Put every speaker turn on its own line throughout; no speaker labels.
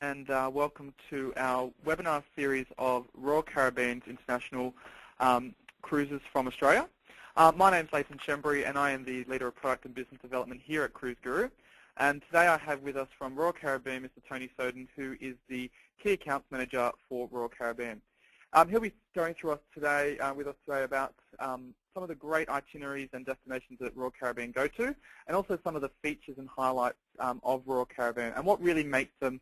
and welcome to our webinar series of Royal Caribbean's International Cruises from Australia. My name is Leighton Shembury and I am the Leader of Product and Business Development here at Cruise Guru. And today I have with us from Royal Caribbean Mr. Tony Soden, who is the Key Accounts Manager for Royal Caribbean. He'll be going through with us today about some of the great itineraries and destinations that Royal Caribbean go to, and also some of the features and highlights of Royal Caribbean and what really makes them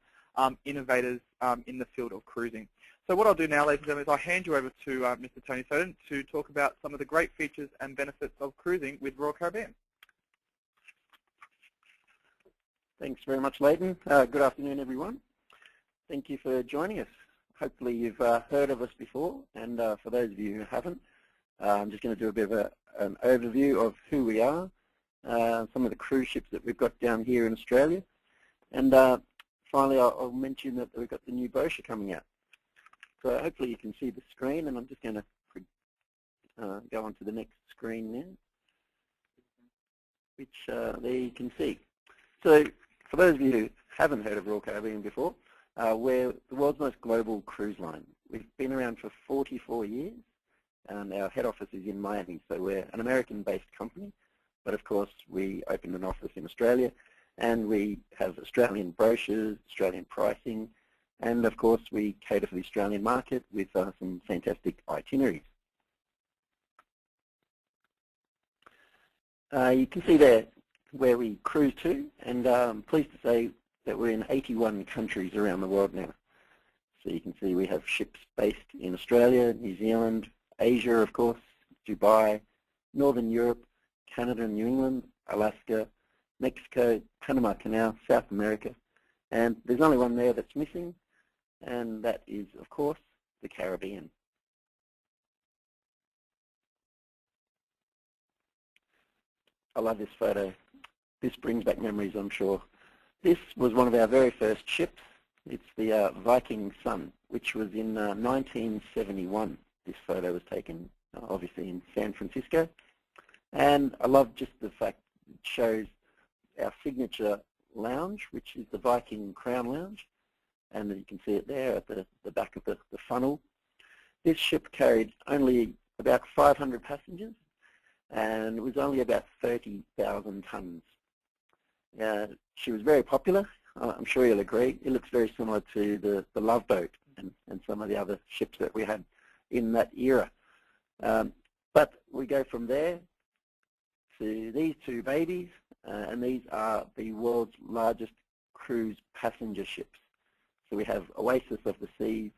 innovators in the field of cruising. So what I'll do now, ladies and gentlemen, is I'll hand you over to Mr. Tony Soden to talk about some of the great features and benefits of cruising with Royal Caribbean.
Thanks very much, Leighton. Good afternoon, everyone. Thank you for joining us. Hopefully you've heard of us before, and for those of you who haven't, I'm just going to do a bit of an overview of who we are, some of the cruise ships that we've got down here in Australia, and finally I'll mention that we've got the new brochure coming out. So hopefully you can see the screen, and I'm just going to go on to the next screen now, which there you can see. So for those of you who haven't heard of Royal Caribbean before, we're the world's most global cruise line. We've been around for 44 years, and our head office is in Miami, so we're an American-based company, but of course we opened an office in Australia, and we have Australian brochures, Australian pricing, and of course we cater for the Australian market with some fantastic itineraries. You can see there where we cruise to, and I'm pleased to say that we're in 81 countries around the world now. So you can see we have ships based in Australia, New Zealand, Asia, of course, Dubai, Northern Europe, Canada and New England, Alaska, Mexico, Panama Canal, South America, and there's only one there that's missing, and that is, of course, the Caribbean. I love this photo. This brings back memories, I'm sure. This was one of our very first ships. It's the Viking Sun, which was in 1971. This photo was taken, obviously, in San Francisco. And I love just the fact it shows our signature lounge, which is the Viking Crown Lounge. And you can see it there at the back of the funnel. This ship carried only about 500 passengers, and it was only about 30,000 tons. She was very popular. I'm sure you'll agree. It looks very similar to the Love Boat and some of the other ships that we had in that era. But we go from there to these two babies, and these are the world's largest cruise passenger ships. So we have Oasis of the Seas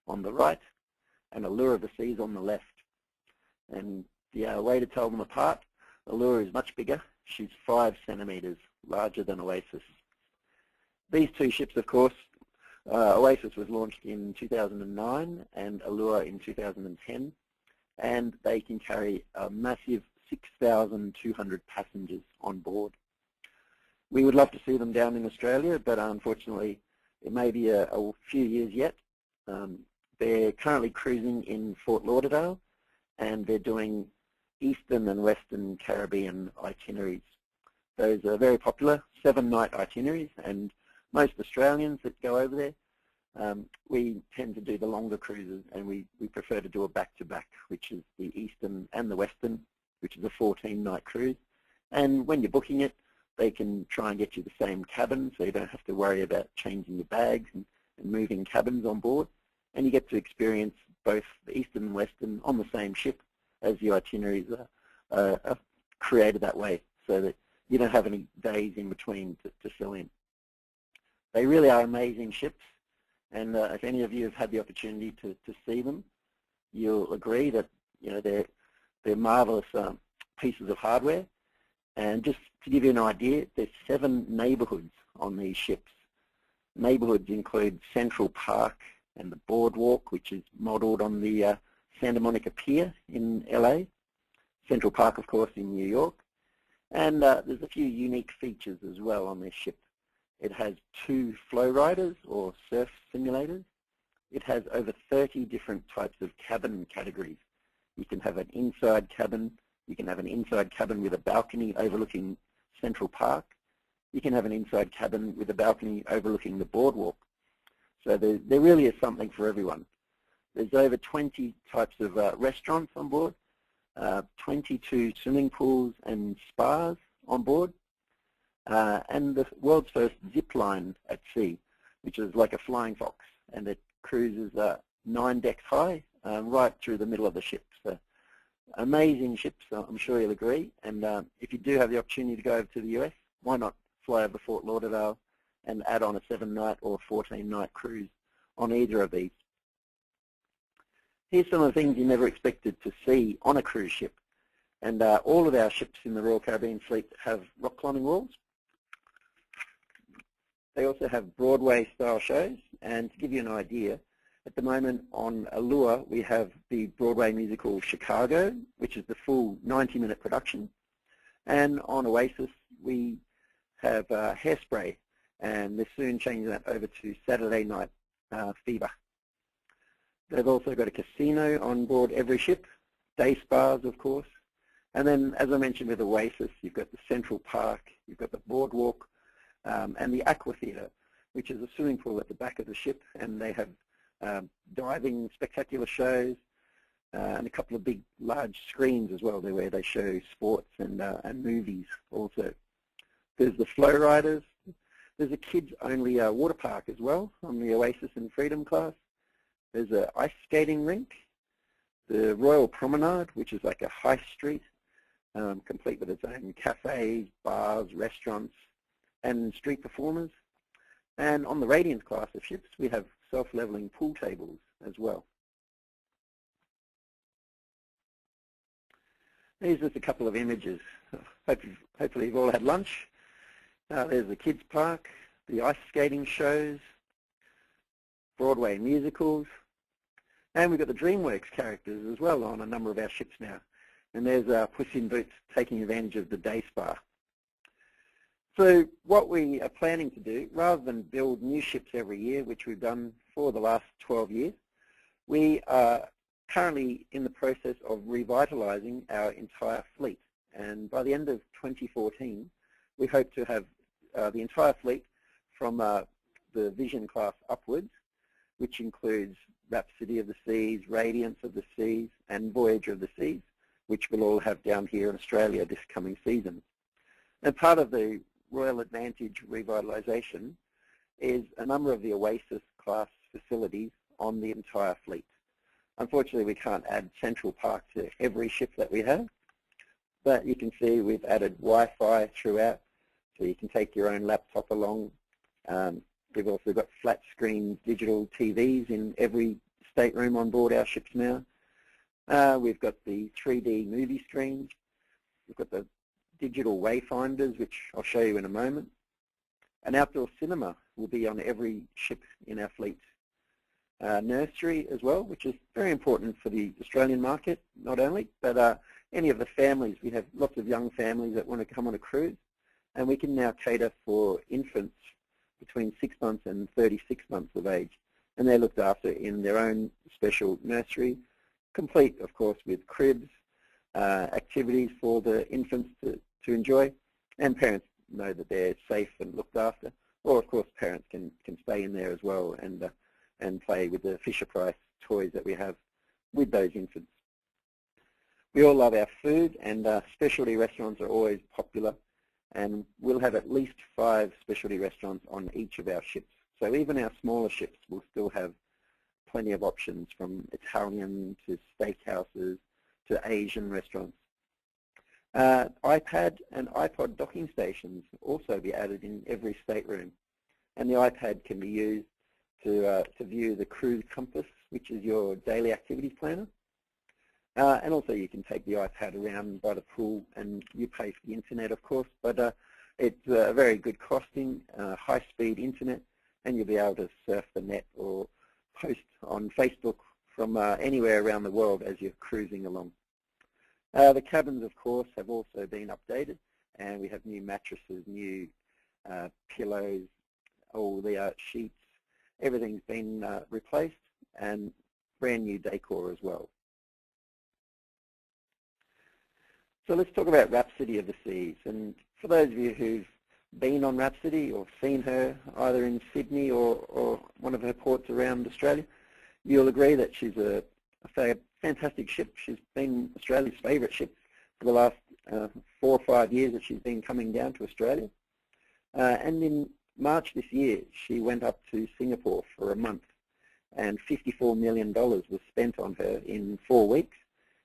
on the right and Allure of the Seas on the left. And the way to tell them apart, Allure is much bigger. She's 5 centimeters larger than Oasis. These two ships, of course, Oasis was launched in 2009 and Allure in 2010, and they can carry a massive 6,200 passengers on board. We would love to see them down in Australia, but unfortunately it may be a few years yet. They're currently cruising in Fort Lauderdale, and they're doing Eastern and Western Caribbean itineraries. Those are very popular, 7-night itineraries, and most Australians that go over there, we tend to do the longer cruises, and we prefer to do a back-to-back, which is the Eastern and the Western, which is a 14-night cruise. And when you're booking it, they can try and get you the same cabin, so you don't have to worry about changing your bags and moving cabins on board. And you get to experience both the Eastern and Western on the same ship, as the itineraries are created that way, so that you don't have any days in between to fill in. They really are amazing ships, and if any of you have had the opportunity to see them, you'll agree that they're marvelous pieces of hardware. And just to give you an idea, there's 7 neighborhoods on these ships. Neighborhoods include Central Park and the Boardwalk, which is modeled on the Santa Monica Pier in LA, Central Park, of course, in New York, and there's a few unique features as well on this ship. It has 2 flow riders or surf simulators. It has over 30 different types of cabin categories. You can have an inside cabin. You can have an inside cabin with a balcony overlooking Central Park. You can have an inside cabin with a balcony overlooking the boardwalk. So there really is something for everyone. There's over 20 types of restaurants on board, 22 swimming pools and spas on board, and the world's first zip line at sea, which is like a flying fox, and it cruises 9 decks high right through the middle of the ship. So amazing ships, I'm sure you'll agree. And if you do have the opportunity to go over to the US, why not fly over Fort Lauderdale and add on a 7-night or 14-night cruise on either of these. Here's some of the things you never expected to see on a cruise ship. And all of our ships in the Royal Caribbean fleet have rock climbing walls. They also have Broadway-style shows. And to give you an idea, at the moment on Allure, we have the Broadway musical Chicago, which is the full 90-minute production. And on Oasis, we have Hairspray, and they're soon changing that over to Saturday Night Fever. They've also got a casino on board every ship, day spas, of course. And then, as I mentioned with Oasis, you've got the Central Park, you've got the Boardwalk, and the Aqua Theatre, which is a swimming pool at the back of the ship, and they have diving spectacular shows, and a couple of big, large screens as well, where they show sports and movies also. There's the Flow Riders. There's a kids-only water park as well on the Oasis and Freedom class. There's an ice skating rink. The Royal Promenade, which is like a high street, complete with its own cafes, bars, restaurants, and street performers. And on the Radiance class of ships, we have self-leveling pool tables as well. These are just a couple of images. Hopefully you've all had lunch. There's the kids' park, the ice skating shows, Broadway musicals, and we've got the DreamWorks characters as well on a number of our ships now. And there's Puss in Boots taking advantage of the day spa. So what we are planning to do, rather than build new ships every year, which we've done for the last 12 years, we are currently in the process of revitalizing our entire fleet. And by the end of 2014, we hope to have the entire fleet from the Vision class upwards, which includes Rhapsody of the Seas, Radiance of the Seas, and Voyager of the Seas, which we'll all have down here in Australia this coming season. And part of the Royal Advantage revitalisation is a number of the Oasis class facilities on the entire fleet. Unfortunately, we can't add Central Park to every ship that we have, but you can see we've added Wi-Fi throughout, so you can take your own laptop along. We've also got flat screen digital TVs in every stateroom on board our ships now. We've got the 3D movie screens. We've got the digital wayfinders, which I'll show you in a moment. An outdoor cinema will be on every ship in our fleet. Nursery as well, which is very important for the Australian market, not only, but any of the families. We have lots of young families that want to come on a cruise, and we can now cater for infants between 6 months and 36 months of age. And they're looked after in their own special nursery, complete, of course, with cribs, activities for the infants to enjoy, and parents know that they're safe and looked after. Or, of course, parents can stay in there as well and play with the Fisher-Price toys that we have with those infants. We all love our food, and specialty restaurants are always popular, and we'll have at least 5 specialty restaurants on each of our ships. So even our smaller ships will still have plenty of options, from Italian to steakhouses to Asian restaurants. iPad and iPod docking stations will also be added in every stateroom, and the iPad can be used to view the cruise compass, which is your daily activities planner. And also you can take the iPad around by the pool, and you pay for the internet, of course, but it's a very good costing, high-speed internet, and you'll be able to surf the net or post on Facebook from anywhere around the world as you're cruising along. The cabins, of course, have also been updated, and we have new mattresses, new pillows, all the sheets. Everything's been replaced, and brand new decor as well. So let's talk about Rhapsody of the Seas. And for those of you who've been on Rhapsody or seen her either in Sydney or one of her ports around Australia, you'll agree that she's a fantastic ship. She's been Australia's favourite ship for the last 4 or 5 years that she's been coming down to Australia. And in March this year, she went up to Singapore for a month, and $54 million was spent on her in 4 weeks,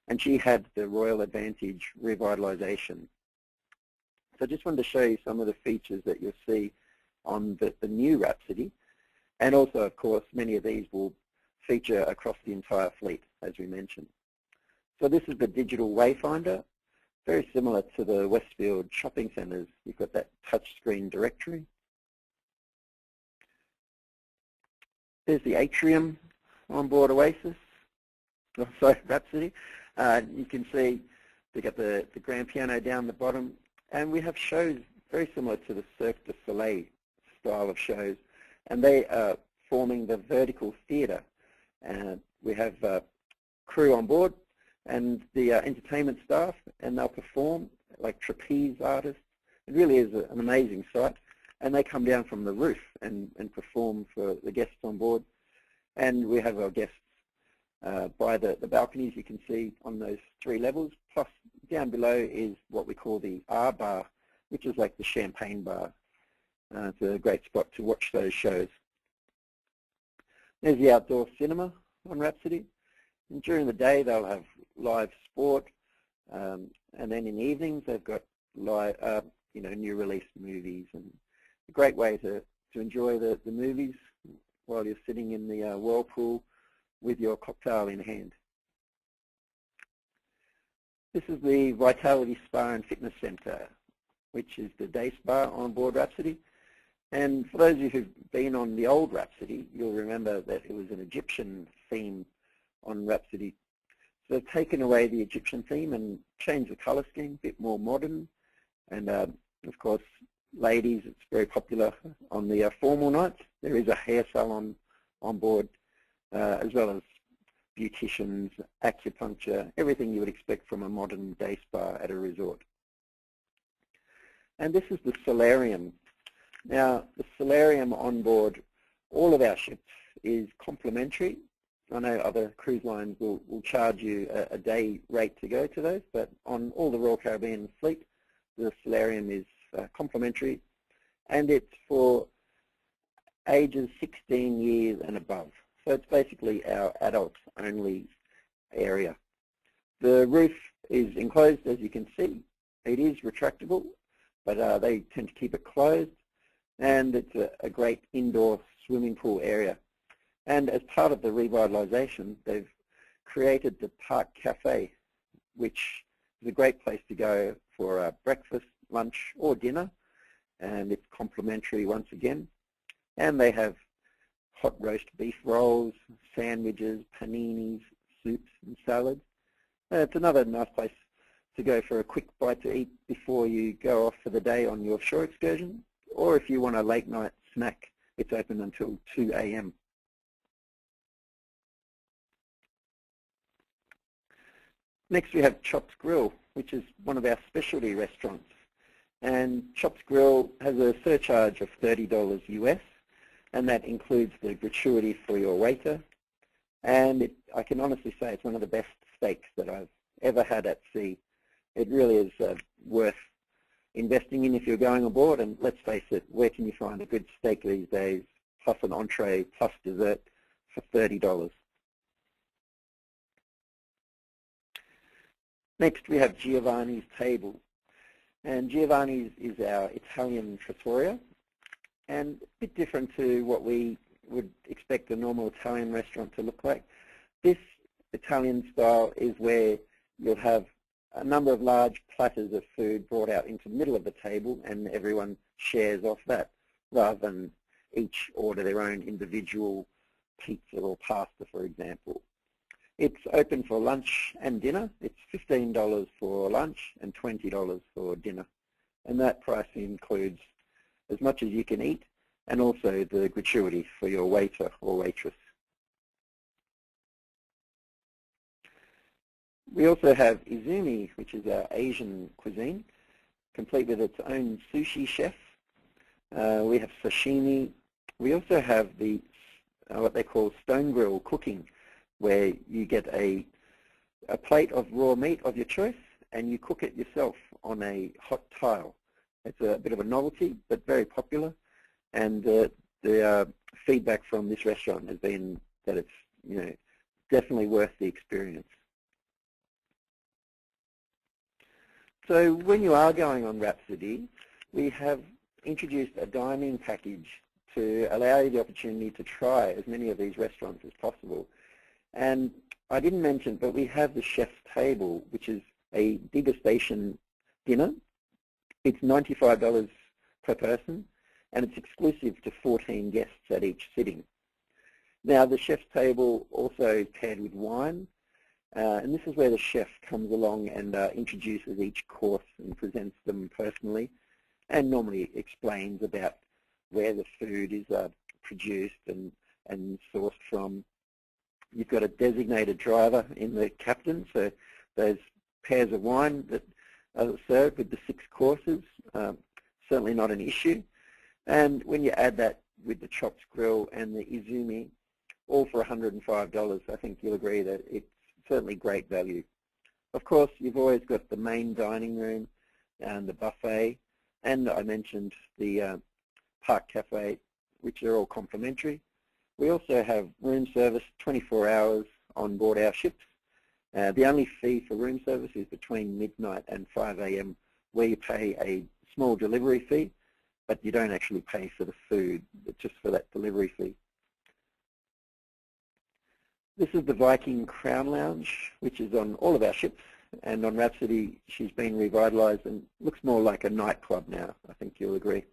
and she had the Royal Advantage revitalisation. So I just wanted to show you some of the features that you'll see on the new Rhapsody, and also, of course, many of these will feature across the entire fleet, as we mentioned. So this is the digital wayfinder, very similar to the Westfield shopping centres. You've got that touchscreen directory. There's the atrium on board Oasis, Rhapsody. You can see they've got the grand piano down the bottom, and we have shows very similar to the Cirque du Soleil style of shows, and they are forming the vertical theatre. And we have crew on board and the entertainment staff, and they'll perform like trapeze artists. It really is an amazing sight. And they come down from the roof and perform for the guests on board. And we have our guests by the balconies you can see on those 3 levels. Plus down below is what we call the Arbor, which is like the champagne bar. It's a great spot to watch those shows. There's the outdoor cinema on Rhapsody. And during the day they'll have live sport, and then in the evenings they've got live, new release movies, and a great way to enjoy the movies while you're sitting in the whirlpool with your cocktail in hand. This is the Vitality Spa and Fitness Centre, which is the day spa on board Rhapsody. And for those of you who've been on the old Rhapsody, you'll remember that it was an Egyptian theme on Rhapsody. So they've taken away the Egyptian theme and changed the colour scheme, a bit more modern. And of course, ladies, it's very popular on the formal nights. There is a hair salon on board, as well as beauticians, acupuncture, everything you would expect from a modern day spa at a resort. And this is the solarium. Now, the solarium on board all of our ships is complimentary. I know other cruise lines will charge you a day rate to go to those, but on all the Royal Caribbean fleet, the solarium is complimentary, and it's for ages 16 years and above. So it's basically our adults-only area. The roof is enclosed, as you can see. It is retractable, but they tend to keep it closed, and it's a great indoor swimming pool area. And as part of the revitalisation, they've created the Park Cafe, which is a great place to go for breakfast, lunch, or dinner, and it's complimentary once again. And they have hot roast beef rolls, sandwiches, paninis, soups, and salads. It's another nice place to go for a quick bite to eat before you go off for the day on your shore excursion, or if you want a late night snack, it's open until 2 a.m. Next we have Chops Grill, which is one of our specialty restaurants. And Chops Grill has a surcharge of $30 US, and that includes the gratuity for your waiter. And I can honestly say it's one of the best steaks that I've ever had at sea. It really is worth investing in if you're going aboard, and let's face it, where can you find a good steak these days, plus an entree, plus dessert for $30? Next we have Giovanni's Table, and Giovanni's is our Italian trattoria, and a bit different to what we would expect a normal Italian restaurant to look like. This Italian style is where you'll have a number of large platters of food brought out into the middle of the table, and everyone shares off that, rather than each order their own individual pizza or pasta, for example. It's open for lunch and dinner. It's $15 for lunch and $20 for dinner. And that price includes as much as you can eat, and also the gratuity for your waiter or waitress. We also have Izumi, which is our Asian cuisine, complete with its own sushi chef, We have sashimi. We also have the what they call stone grill cooking, where you get a plate of raw meat of your choice and you cook it yourself on a hot tile. It's a bit of a novelty, but very popular. And the feedback from this restaurant has been that it's definitely worth the experience. So when you are going on Rhapsody, we have introduced a dining package to allow you the opportunity to try as many of these restaurants as possible. And I didn't mention, but we have the chef's table, which is a degustation dinner. It's $95 per person, and it's exclusive to 14 guests at each sitting. Now, the chef's table also is paired with wine, and this is where the chef comes along and introduces each course and presents them personally, and normally explains about where the food is produced and sourced from. You've got a designated driver in the captain, so those pairs of wine that are served with the 6 courses, certainly not an issue. And when you add that with the chopped grill and the izumi, all for $105, I think you'll agree that it's certainly great value. Of course, you've always got the main dining room and the buffet, and I mentioned the Park Cafe, which are all complimentary. We also have room service 24 hours on board our ships. The only fee for room service is between midnight and 5 a.m., where you pay a small delivery fee, but you don't actually pay for the food, but just for that delivery fee. This is the Viking Crown Lounge, which is on all of our ships, and on Rhapsody she's been revitalised and looks more like a nightclub now, I think you'll agree.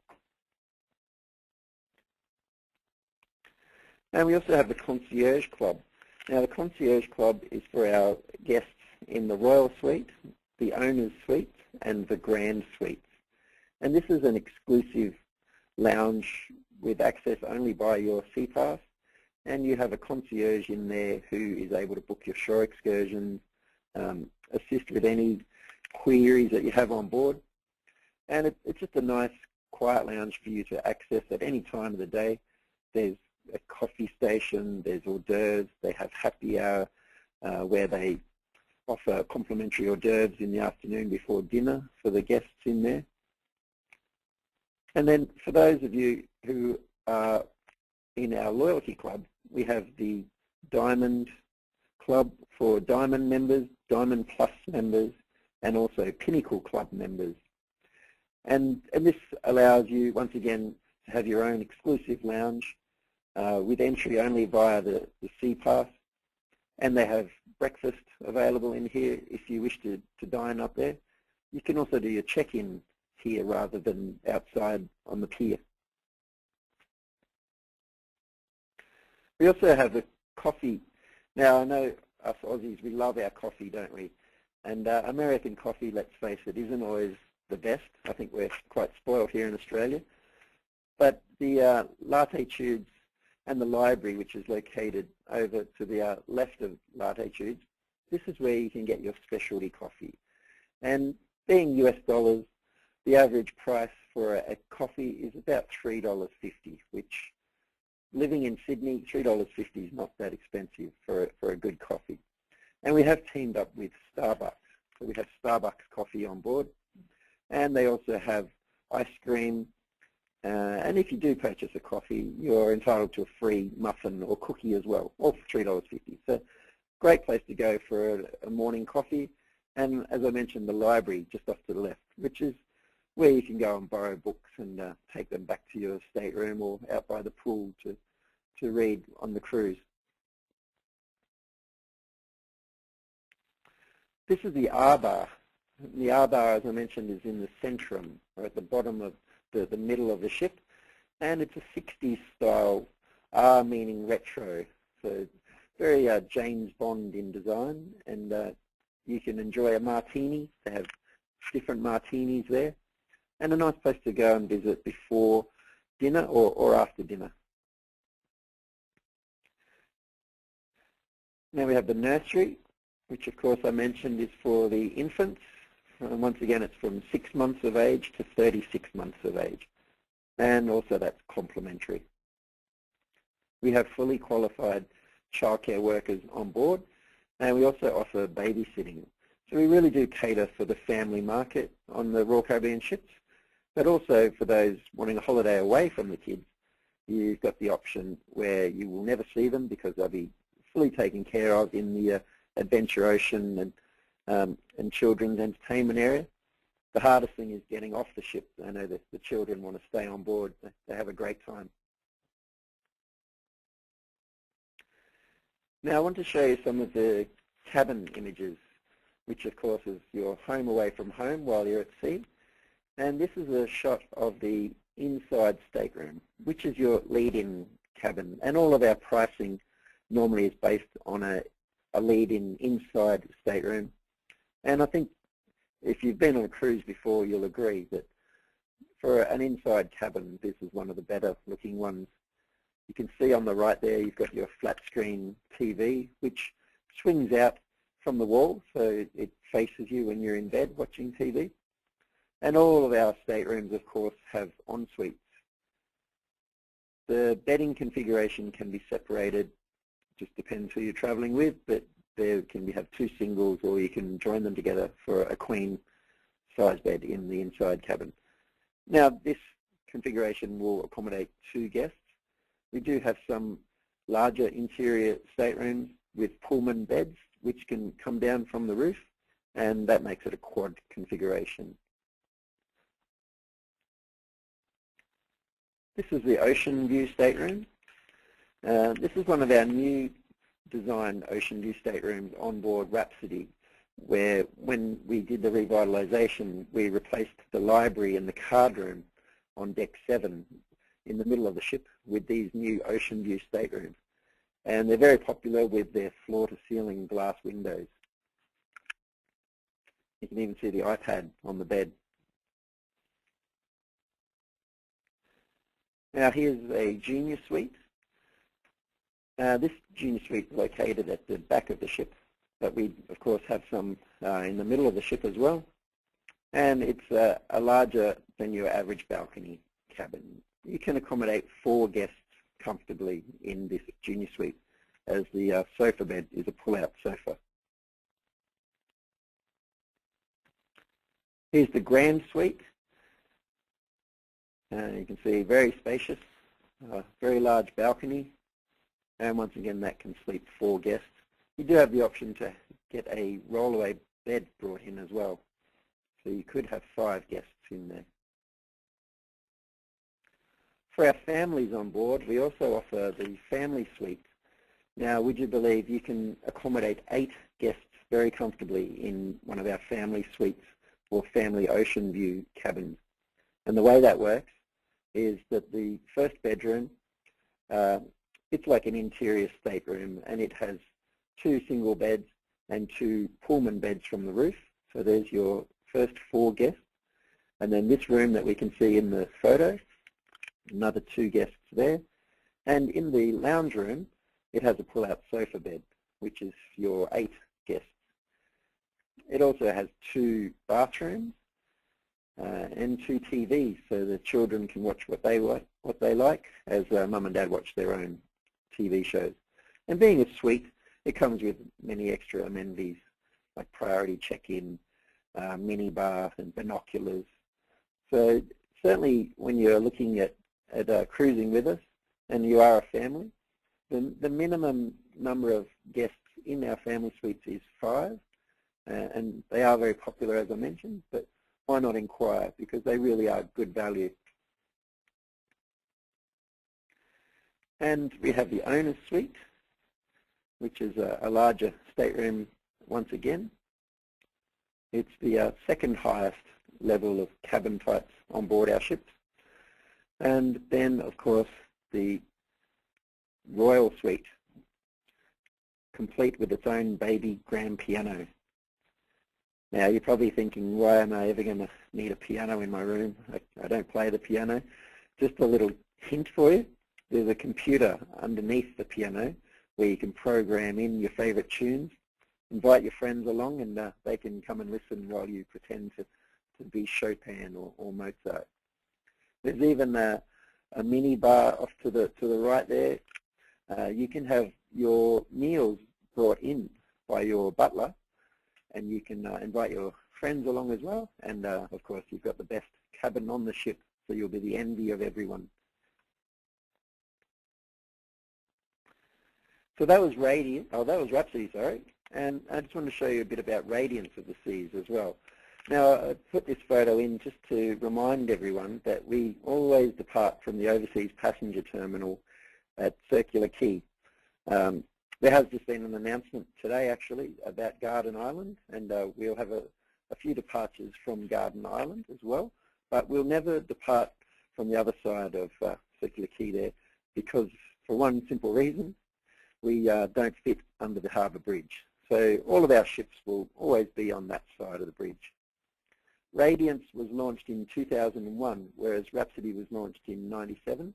And we also have the Concierge Club. Now, the Concierge Club is for our guests in the Royal Suite, the Owner's Suite, and the Grand Suite. And this is an exclusive lounge with access only by your sea pass, and you have a concierge in there who is able to book your shore excursions, assist with any queries that you have on board. And it's just a nice, quiet lounge for you to access at any time of the day. There's a coffee station, there's hors d'oeuvres, they have happy hour where they offer complimentary hors d'oeuvres in the afternoon before dinner for the guests in there. And then for those of you who are in our loyalty club, we have the Diamond Club for Diamond members, Diamond Plus members, and also Pinnacle Club members. And this allows you, once again, to have your own exclusive lounge with entry only via the sea pass. And they have breakfast available in here if you wish to dine up there. You can also do your check-in here rather than outside on the pier. We also have the coffee. Now, I know us Aussies, we love our coffee, don't we? And American coffee, let's face it, isn't always the best. I think we're quite spoiled here in Australia. But the latte tubes and the library, which is located over to the left of latte tubes, this is where you can get your specialty coffee. And being US dollars, the average price for a coffee is about $3.50, which, living in Sydney, $3.50 is not that expensive for a good coffee. And we have teamed up with Starbucks. So we have Starbucks coffee on board. And they also have ice cream. And if you do purchase a coffee, you're entitled to a free muffin or cookie as well, all for $3.50. So great place to go for a morning coffee. And as I mentioned, the library just off to the left, which is where you can go and borrow books and take them back to your stateroom or out by the pool to read on the cruise. This is the Arbor. The Arbor, as I mentioned, is in the Stateroom, or at the bottom of the middle of the ship, and it's a 60s style, R meaning retro, so very James Bond in design, and you can enjoy a martini. They have different martinis there, and a nice place to go and visit before dinner or after dinner. Now we have the nursery, which of course I mentioned is for the infants. And once again, it's from 6 months of age to 36 months of age. and also that's complimentary. We have fully qualified childcare workers on board, and we also offer babysitting. So we really do cater for the family market on the Royal Caribbean ships, but also for those wanting a holiday away from the kids. You've got the option where you will never see them because they'll be fully taken care of in the Adventure Ocean and children's entertainment area. The hardest thing is getting off the ship. I know that the children want to stay on board. They have a great time. Now I want to show you some of the cabin images, which of course is your home away from home while you're at sea. And this is a shot of the inside stateroom, which is your lead-in cabin. And all of our pricing normally is based on a lead-in inside stateroom. And I think if you've been on a cruise before, you'll agree that for an inside cabin, this is one of the better looking ones. You can see on the right there, you've got your flat screen TV, which swings out from the wall, so it faces you when you're in bed watching TV. And all of our staterooms, of course, have en-suites. The bedding configuration can be separated, just depends who you're traveling with, but there can have two singles, or you can join them together for a queen size bed in the inside cabin. Now, this configuration will accommodate 2 guests. We do have some larger interior staterooms with Pullman beds, which can come down from the roof, and that makes it a quad configuration. This is the Oceanview stateroom. This is one of our new designed Oceanview staterooms on board Rhapsody, where when we did the revitalization, we replaced the library and the card room on deck 7 in the middle of the ship with these new Oceanview staterooms. And they're very popular with their floor-to-ceiling glass windows. You can even see the iPad on the bed. Now here's a junior suite. This junior suite is located at the back of the ship, but we of course have some in the middle of the ship as well. And it's a larger than your average balcony cabin. You can accommodate 4 guests comfortably in this junior suite, as the sofa bed is a pull-out sofa. Here's the grand suite. You can see very spacious, very large balcony, and once again that can sleep 4 guests. You do have the option to get a rollaway bed brought in as well, so you could have 5 guests in there. For our families on board, we also offer the family suite. Now, would you believe you can accommodate 8 guests very comfortably in one of our family suites or family Oceanview cabins? And the way that works is that the first bedroom, it's like an interior stateroom, and it has 2 single beds and 2 Pullman beds from the roof. So there's your first 4 guests. And then this room that we can see in the photo, another 2 guests there. And in the lounge room, it has a pull-out sofa bed, which is your 8 guests. It also has 2 bathrooms and 2 TVs, so the children can watch what they like as mum and dad watch their own TV shows. And being a suite, it comes with many extra amenities like priority check-in, mini bar and binoculars. So certainly when you're looking at cruising with us and you are a family, the minimum number of guests in our family suites is 5, and they are very popular, as I mentioned, but why not inquire, because they really are good value. And we have the owner's suite, which is a larger stateroom once again. It's the second highest level of cabin types on board our ships. And then, of course, the Royal Suite, complete with its own baby grand piano. Now, you're probably thinking, why am I ever going to need a piano in my room? I don't play the piano. Just a little hint for you. There's a computer underneath the piano where you can program in your favorite tunes, invite your friends along, and they can come and listen while you pretend to be Chopin or Mozart. There's even a a mini bar off to the right there. You can have your meals brought in by your butler, and you can invite your friends along as well. And of course, you've got the best cabin on the ship, so you'll be the envy of everyone. So that was Rhapsody, sorry. And I just want to show you a bit about Radiance of the Seas as well. Now, I put this photo in just to remind everyone that we always depart from the overseas passenger terminal at Circular Quay. There has just been an announcement today, actually, about Garden Island, and we'll have a few departures from Garden Island as well, but we'll never depart from the other side of Circular Quay there, because for one simple reason, we don't fit under the harbour bridge. So all of our ships will always be on that side of the bridge. Radiance was launched in 2001, whereas Rhapsody was launched in '97.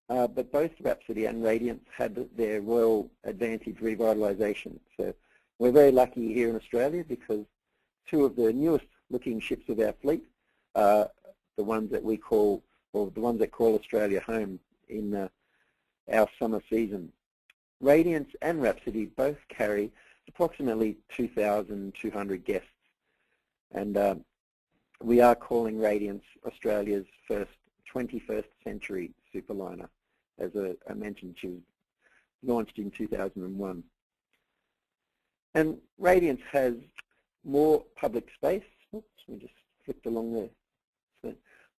But both Rhapsody and Radiance had their Royal Advantage revitalisation. So we're very lucky here in Australia because two of the newest looking ships of our fleet are the ones that we call, or the ones that call Australia home in our summer season. Radiance and Rhapsody both carry approximately 2,200 guests, and we are calling Radiance Australia's first 21st century superliner. As I mentioned, she was launched in 2001. And Radiance has more public space. Oops, we just flipped along there. So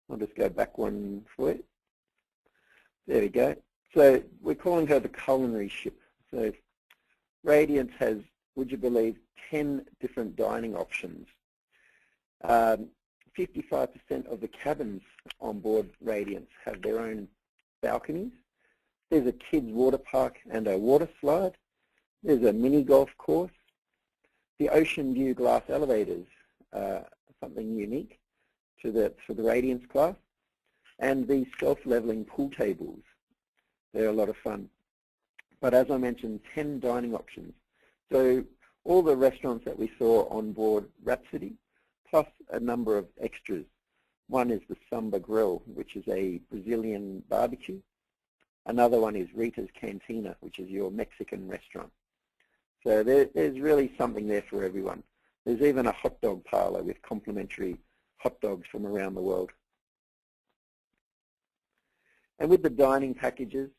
I'll just go back one for you. There we go. So we're calling her the culinary ship. So Radiance has, would you believe, 10 different dining options. 55% of the cabins on board Radiance have their own balconies. There's a kids' water park and a water slide. There's a mini golf course. The Oceanview glass elevators are something unique for the Radiance class. And these self-leveling pool tables. They're a lot of fun. But as I mentioned, 10 dining options. So all the restaurants that we saw on board Rhapsody, plus a number of extras. One is the Samba Grill, which is a Brazilian barbecue. Another one is Rita's Cantina, which is your Mexican restaurant. So there's really something there for everyone. There's even a hot dog parlor with complimentary hot dogs from around the world. And with the dining packages,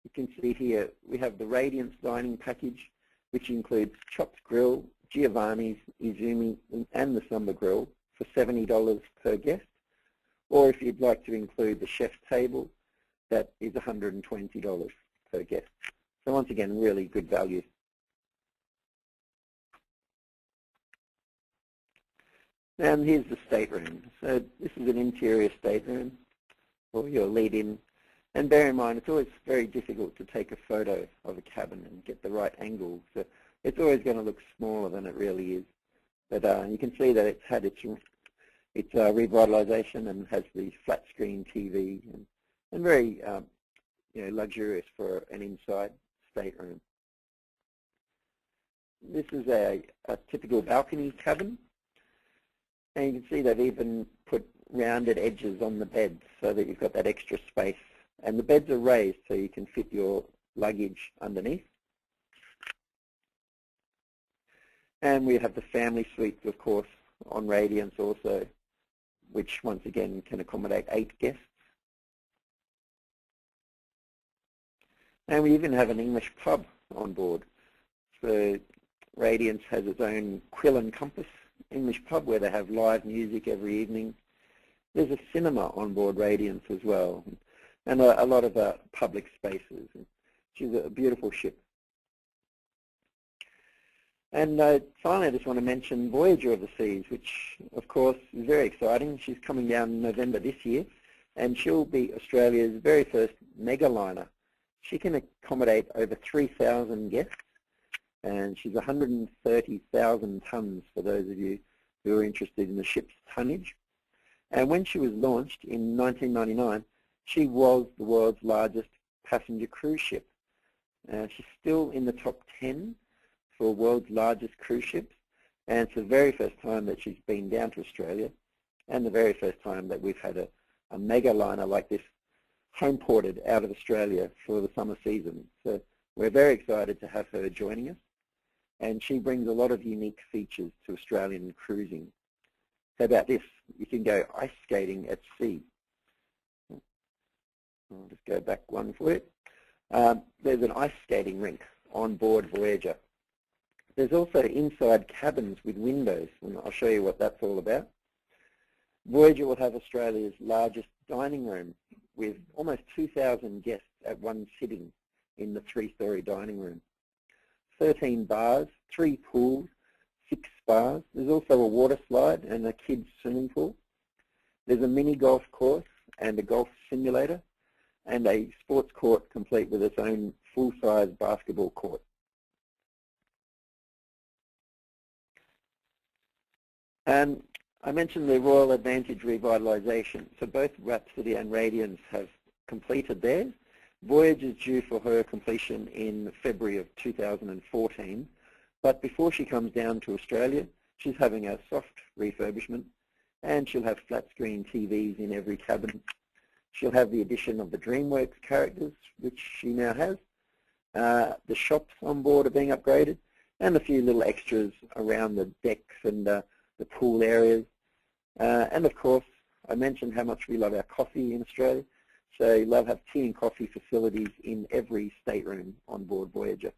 you can see here we have the Radiance dining package, which includes chopped grill, Giovanni's, Izumi, and the Samba Grill for $70 per guest. Or if you'd like to include the chef's table, that is $120 per guest. So once again, really good value. And here's the stateroom. So this is an interior stateroom, or your lead-in. And bear in mind, it's always very difficult to take a photo of a cabin and get the right angle. So it's always going to look smaller than it really is. But you can see that it's had its revitalisation and has the flat screen TV and very luxurious for an inside stateroom. This is a typical balcony cabin. And you can see they've even put rounded edges on the beds so that you've got that extra space. And the beds are raised so you can fit your luggage underneath. And we have the family suites, of course, on Radiance also, which once again can accommodate 8 guests. And we even have an English pub on board. So Radiance has its own Quill and Compass English pub where they have live music every evening. There's a cinema on board Radiance as well, and a lot of public spaces. She's a beautiful ship. And finally, I just want to mention Voyager of the Seas, which, of course, is very exciting. She's coming down in November this year, and she'll be Australia's very first megaliner. She can accommodate over 3,000 guests, and she's 130,000 tons for those of you who are interested in the ship's tonnage. And when she was launched in 1999, she was the world's largest passenger cruise ship. She's still in the top 10 for world's largest cruise ships, and it's the very first time that she's been down to Australia, and the very first time that we've had a mega liner like this home ported out of Australia for the summer season. So we're very excited to have her joining us, and she brings a lot of unique features to Australian cruising. How about this? You can go ice skating at sea. I'll just go back one for you. There's an ice skating rink on board Voyager. There's also inside cabins with windows, and I'll show you what that's all about. Voyager will have Australia's largest dining room with almost 2,000 guests at one sitting in the 3-story dining room. 13 bars, 3 pools, 6 spas. There's also a water slide and a kids' swimming pool. There's a mini golf course and a golf simulator, and a sports court complete with its own full-size basketball court. And I mentioned the Royal Advantage revitalisation. So both Rhapsody and Radiance have completed theirs. Voyage is due for her completion in February of 2014. But before she comes down to Australia, she's having a soft refurbishment, and she'll have flat-screen TVs in every cabin. She'll have the addition of the DreamWorks characters, which she now has. The shops on board are being upgraded, and a few little extras around the decks and the pool areas. And of course, I mentioned how much we love our coffee in Australia. So we love to have tea and coffee facilities in every stateroom on board Voyager.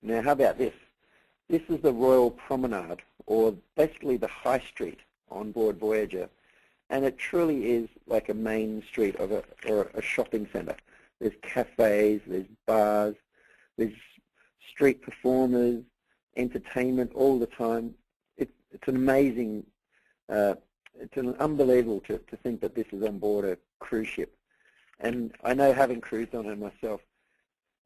Now, how about this? This is the Royal Promenade, or basically the high street on board Voyager. And it truly is like a main street of or a shopping centre. There's cafes, there's bars, there's street performers, entertainment all the time. It's an amazing, it's an unbelievable to think that this is on board a cruise ship. And I know, having cruised on it myself,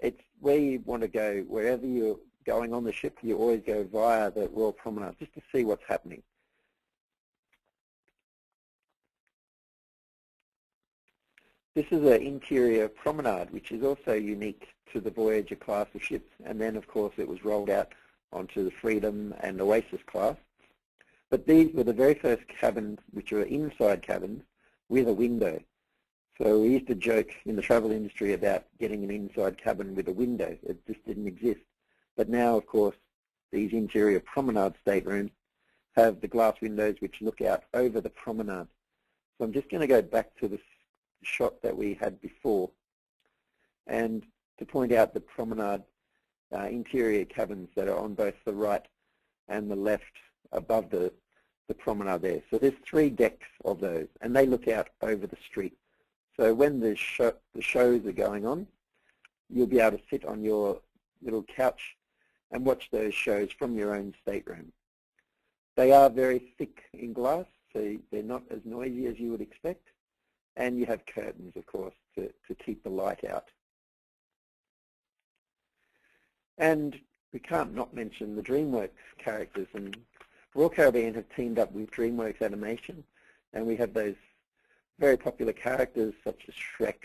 it's where you want to go. Wherever you're going on the ship, you always go via the Royal Promenade just to see what's happening. This is an interior promenade, which is also unique to the Voyager class of ships, and then of course it was rolled out onto the Freedom and Oasis class. But these were the very first cabins which were inside cabins with a window. So we used to joke in the travel industry about getting an inside cabin with a window. It just didn't exist. But now, of course, these interior promenade staterooms have the glass windows which look out over the promenade. So I'm just going to go back to the shot that we had before, and to point out the promenade interior cabins that are on both the right and the left above the promenade there. So there's 3 decks of those, and they look out over the street. So when the shows are going on, you'll be able to sit on your little couch and watch those shows from your own stateroom. They are very thick in glass, so they're not as noisy as you would expect. And you have curtains, of course, to keep the light out. And we can't not mention the DreamWorks characters. And Royal Caribbean have teamed up with DreamWorks Animation, and we have those very popular characters such as Shrek,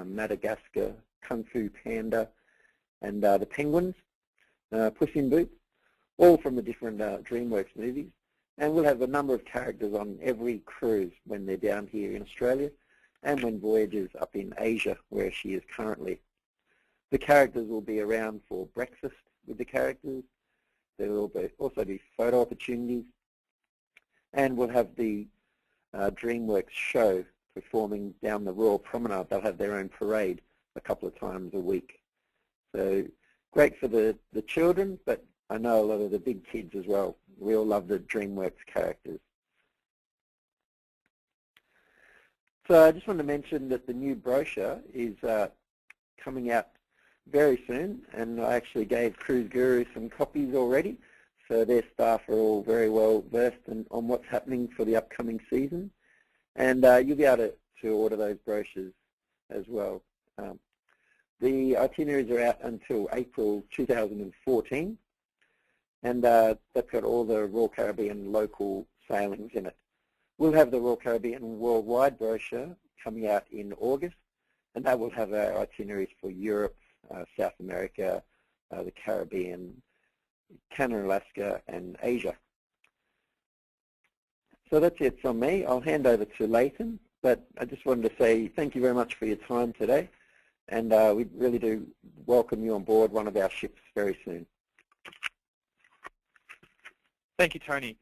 Madagascar, Kung Fu Panda, and the Penguins, Puss in Boots, all from the different DreamWorks movies. And we'll have a number of characters on every cruise when they're down here in Australia, and when Voyager's up in Asia, where she is currently. The characters will be around for breakfast with the characters. There will also be photo opportunities. And we'll have the DreamWorks show performing down the Royal Promenade. They'll have their own parade a couple of times a week. So great for the children, but I know a lot of the big kids as well. We all love the DreamWorks characters. So I just want to mention that the new brochure is coming out very soon, and I actually gave Cruise Guru some copies already, so their staff are all very well versed on what's happening for the upcoming season, and you'll be able to order those brochures as well. The itineraries are out until April 2014, and they've got all the Royal Caribbean local sailings in it. We'll have the Royal Caribbean Worldwide brochure coming out in August, and that will have our itineraries for Europe, South America, the Caribbean, Canada, Alaska, and Asia. So that's it from me. I'll hand over to Leighton, but I just wanted to say thank you very much for your time today, and we really do welcome you on board one of our ships very soon.
Thank you, Tony.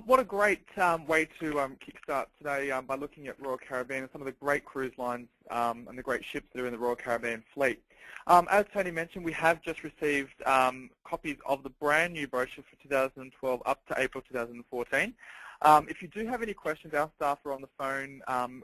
What a great way to kickstart today by looking at Royal Caribbean and some of the great cruise lines and the great ships that are in the Royal Caribbean fleet. As Tony mentioned, we have just received copies of the brand new brochure for 2012 up to April 2014. If you do have any questions, our staff are on the phone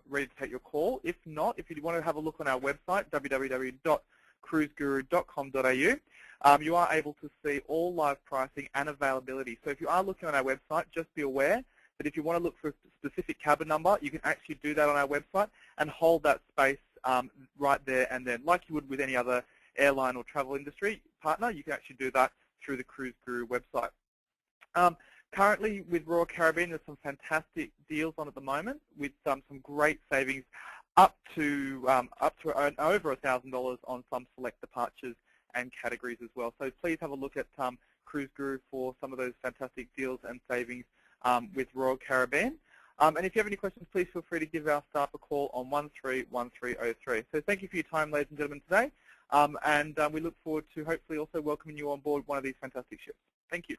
ready to take your call. If not, if you want to have a look on our website, www.cruiseguru.com.au, you are able to see all live pricing and availability. So if you are looking on our website, just be aware that if you want to look for a specific cabin number, you can actually do that on our website and hold that space right there and then. Like you would with any other airline or travel industry partner, you can actually do that through the Cruise Guru website. Currently with Royal Caribbean, there's some fantastic deals on at the moment with some great savings up to over $1,000 on some select departures and categories as well. So please have a look at Cruise Guru for some of those fantastic deals and savings with Royal Caribbean. And if you have any questions, please feel free to give our staff a call on 131303. So thank you for your time, ladies and gentlemen, today. And we look forward to hopefully also welcoming you on board one of these fantastic ships. Thank you.